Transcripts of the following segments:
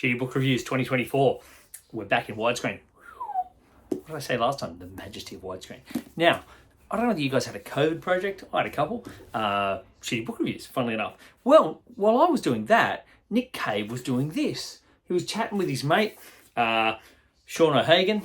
Shitty Book Reviews 2024. We're back in widescreen. What did I say last time? The majesty of widescreen. Now, I don't know whether you guys had a COVID project. I had a couple. Shitty Book Reviews, funnily enough. Well, while I was doing that, Nick Cave was doing this. He was chatting with his mate, Sean O'Hagan,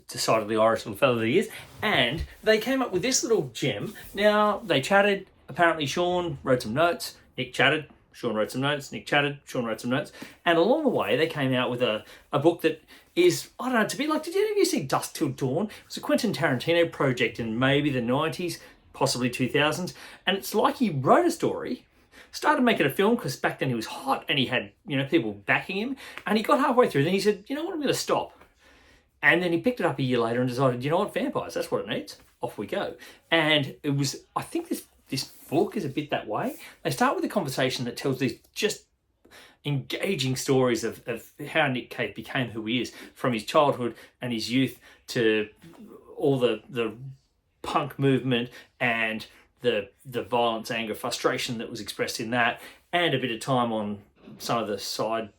decidedly Irish little fella that he is, and they came up with this little gem. Now, they chatted. Apparently, Sean wrote some notes. Nick chatted. Sean wrote some notes. Nick chatted. Sean wrote some notes. And along the way, they came out with a book that is, I don't know, it's a bit like, did you ever see Dusk Till Dawn? It was a Quentin Tarantino project in maybe the 90s, possibly 2000s. And it's like he wrote a story, started making a film because back then he was hot and he had, people backing him. And he got halfway through, then he said, you know what, I'm going to stop. And then he picked it up a year later and decided, you know what, vampires, that's what it needs. Off we go. And it was, I think this book is a bit that way. They start with a conversation that tells these just engaging stories of how Nick Cave became who he is, from his childhood and his youth to all the punk movement and the violence, anger, frustration that was expressed in that, and a bit of time on some of the side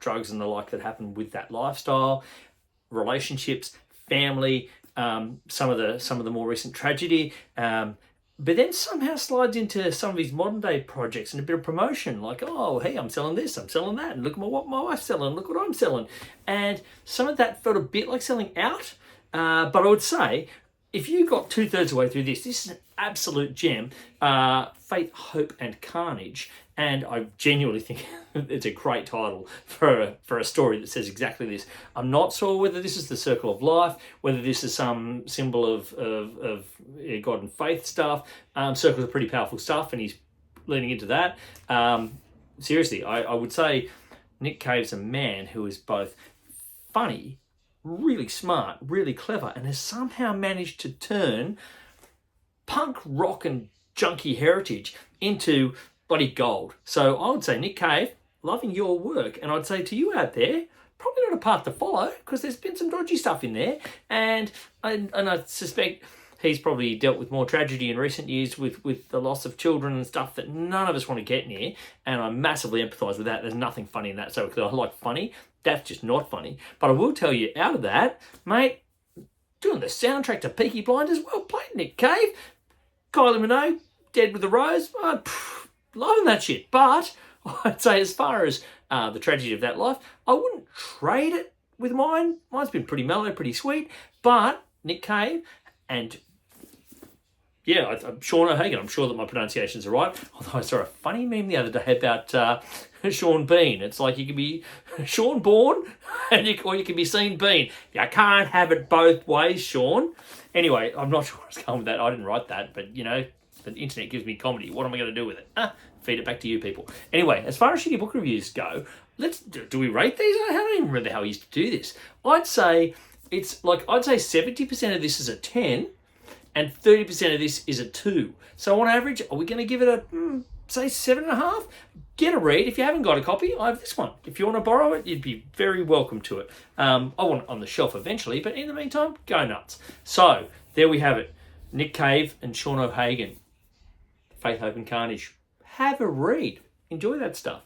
drugs and the like that happened with that lifestyle, relationships, family, some of the more recent tragedy, but then somehow slides into some of his modern day projects and a bit of promotion, like, oh, hey, I'm selling this, I'm selling that, and look at what my wife's selling, look what I'm selling. And some of that felt a bit like selling out, but I would say, if you got 2/3 of the way through this is an absolute gem. Faith, Hope and Carnage. And I genuinely think it's a great title for a story that says exactly this. I'm not sure whether this is the circle of life, whether this is some symbol of God and faith stuff. Circles are pretty powerful stuff, and he's leaning into that. Seriously, I would say Nick Cave's a man who is both funny, really smart, really clever, and has somehow managed to turn punk rock and junkie heritage into bloody gold. So I would say, Nick Cave, loving your work, and I'd say to you out there, probably not a path to follow, because there's been some dodgy stuff in there, and I suspect he's probably dealt with more tragedy in recent years with the loss of children and stuff that none of us want to get near, and I massively empathise with that. There's nothing funny in that, so because I like funny, that's just not funny. But I will tell you, out of that, mate, doing the soundtrack to Peaky Blinders, well played, Nick Cave. Kylie Minogue, Dead with a Rose, loving that shit. But I'd say, as far as the tragedy of that life, I wouldn't trade it with mine. Mine's been pretty mellow, pretty sweet. But Nick Cave and Sean O'Hagan, I'm sure that my pronunciations are right. Although I saw a funny meme the other day about Sean Bean. It's like you can be Sean Bourne or you can be Sean Bean. You can't have it both ways, Sean. Anyway, I'm not sure where I was going with that. I didn't write that, but the internet gives me comedy. What am I going to do with it? Feed it back to you people. Anyway, as far as shitty book reviews go, do we rate these? I don't even remember how I used to do this. I'd say 70% of this is a 10 and 30% of this is a 2. So on average, are we going to give it a, say, 7.5? Get a read. If you haven't got a copy, I have this one. If you want to borrow it, you'd be very welcome to it. I want it on the shelf eventually, but in the meantime, go nuts. So there we have it. Nick Cave and Sean O'Hagan. Faith, Hope and Carnage. Have a read. Enjoy that stuff.